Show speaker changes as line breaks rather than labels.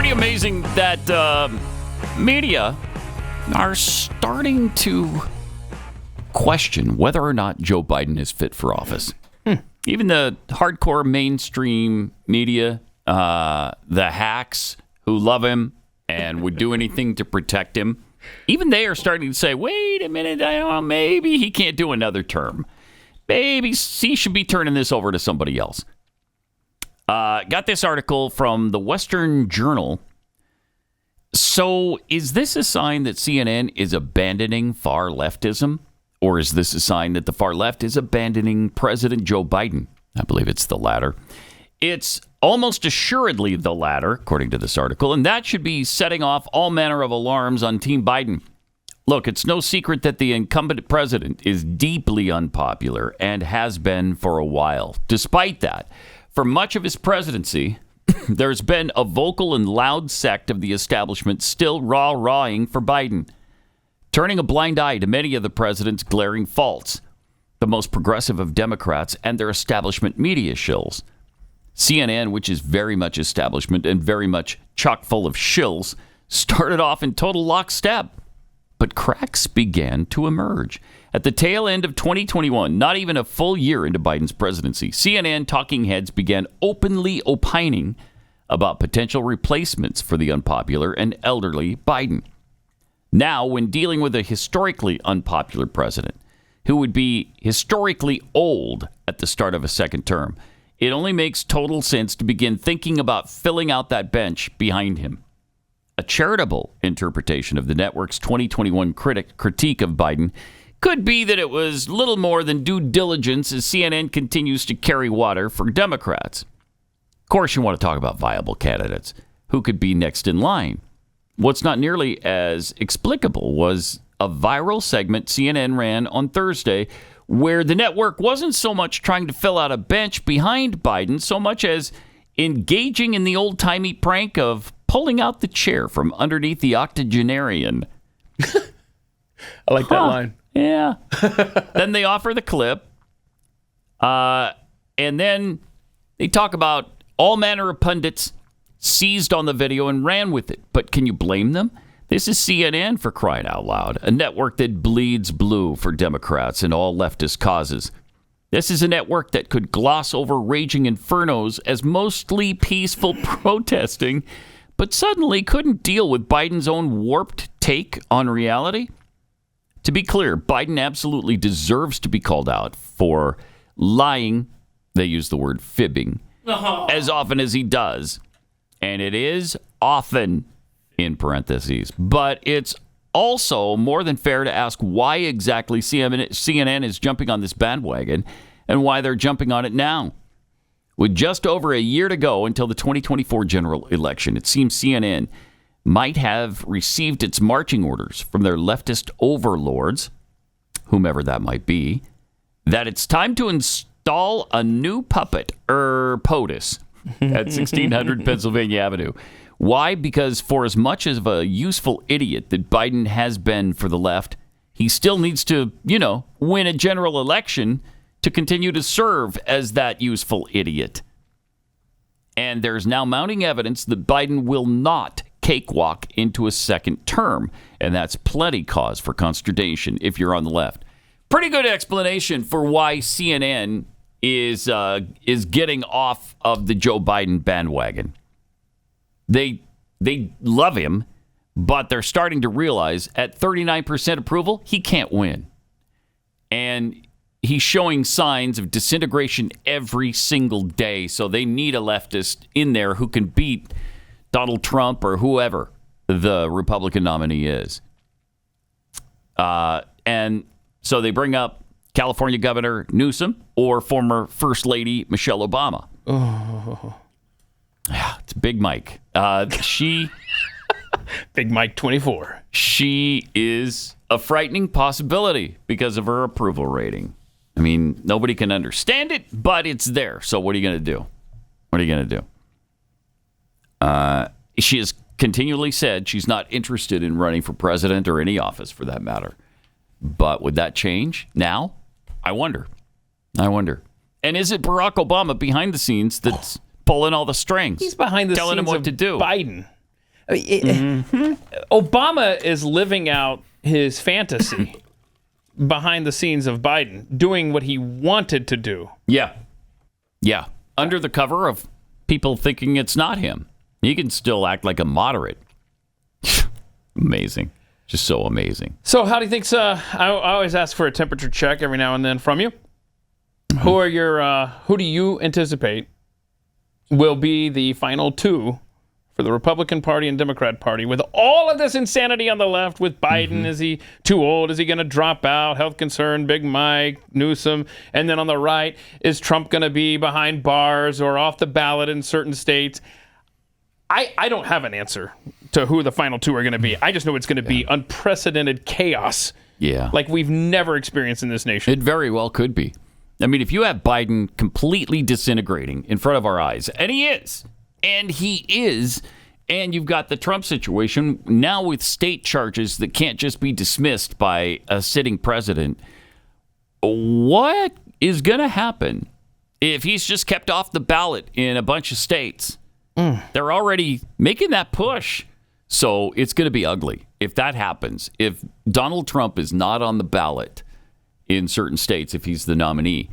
Pretty amazing that media are starting to question whether or not Joe Biden is fit for office. Even the hardcore mainstream media, the hacks who love him and would do anything to protect him, even they are starting to say, wait a minute, I don't know, maybe he can't do another term. Maybe he should be turning this over to somebody else. Got this article from the Western Journal. So is this a sign that CNN is abandoning far leftism? Or is this a sign that the far left is abandoning President Joe Biden? I believe it's the latter. It's almost assuredly the latter, according to this article, and that should be setting off all manner of alarms on Team Biden. Look, it's no secret that the incumbent president is deeply unpopular and has been for a while. Despite that, for much of his presidency, there's been a vocal and loud sect of the establishment still rah-rahing for Biden, turning a blind eye to many of the president's glaring faults, the most progressive of Democrats and their establishment media shills. CNN, which is very much establishment and very much chock full of shills, started off in total lockstep. But cracks began to emerge. At the tail end of 2021, not even a full year into Biden's presidency, CNN talking heads began openly opining about potential replacements for the unpopular and elderly Biden. Now, when dealing with a historically unpopular president who would be historically old at the start of a second term, it only makes total sense to begin thinking about filling out that bench behind him. A charitable interpretation of the network's 2021 critique of Biden could be that it was little more than due diligence as CNN continues to carry water for Democrats. Of course, you want to talk about viable candidates. Who could be next in line? What's not nearly as explicable was a viral segment CNN ran on Thursday where the network wasn't so much trying to fill out a bench behind Biden so much as engaging in the old-timey prank of pulling out the chair from underneath the octogenarian.
I like that line.
Yeah. Then they offer the clip. And then they talk about all manner of pundits seized on the video and ran with it. But can you blame them? This is CNN, for crying out loud, a network that bleeds blue for Democrats and all leftist causes. This is a network that could gloss over raging infernos as mostly peaceful protesting, but suddenly couldn't deal with Biden's own warped take on reality. To be clear, Biden absolutely deserves to be called out for lying, they use the word fibbing, as often as he does. And it is often, in parentheses. But it's also more than fair to ask why exactly CNN is jumping on this bandwagon and why they're jumping on it now. With just over a year to go until the 2024 general election, it seems CNN might have received its marching orders from their leftist overlords, whomever that might be, that it's time to install a new puppet, POTUS, at 1600 Pennsylvania Avenue. Why? Because for as much of a useful idiot that Biden has been for the left, he still needs to, win a general election to continue to serve as that useful idiot. And there's now mounting evidence that Biden will not cakewalk into a second term. And that's plenty cause for consternation if you're on the left. Pretty good explanation for why CNN is getting off of the Joe Biden bandwagon. They love him, but they're starting to realize at 39% approval, he can't win. And he's showing signs of disintegration every single day. So they need a leftist in there who can beat Donald Trump or whoever the Republican nominee is. And so they bring up California Governor Newsom or former First Lady Michelle Obama.
Oh.
Yeah, it's Big Mike.
Big Mike 24.
She is a frightening possibility because of her approval rating. I mean, nobody can understand it, but it's there. So what are you going to do? What are you going to do? She has continually said she's not interested in running for president or any office for that matter. But would that change now? I wonder. And is it Barack Obama behind the scenes that's pulling all the strings?
He's behind the
telling
scenes
him what to do.
Biden. Obama is living out his fantasy behind the scenes of Biden, doing what he wanted to do.
Yeah. Yeah. Under the cover of people thinking it's not him. He can still act like a moderate. Amazing. Just so amazing.
So how do you think, I always ask for a temperature check every now and then from you. Who do you anticipate will be the final two for the Republican Party and Democrat Party with all of this insanity on the left with Biden? Is he too old? Is he going to drop out? Health concern, Big Mike, Newsom. And then on the right, is Trump going to be behind bars or off the ballot in certain states? I don't have an answer to who the final two are going to be. I just know it's going to be unprecedented chaos.
Yeah.
Like we've never experienced in this nation.
It very well could be. I mean, if you have Biden completely disintegrating in front of our eyes, and he is, and you've got the Trump situation now with state charges that can't just be dismissed by a sitting president, what is going to happen if he's just kept off the ballot in a bunch of states? They're already making that push. So it's going to be ugly if that happens. If Donald Trump is not on the ballot in certain states, if he's the nominee,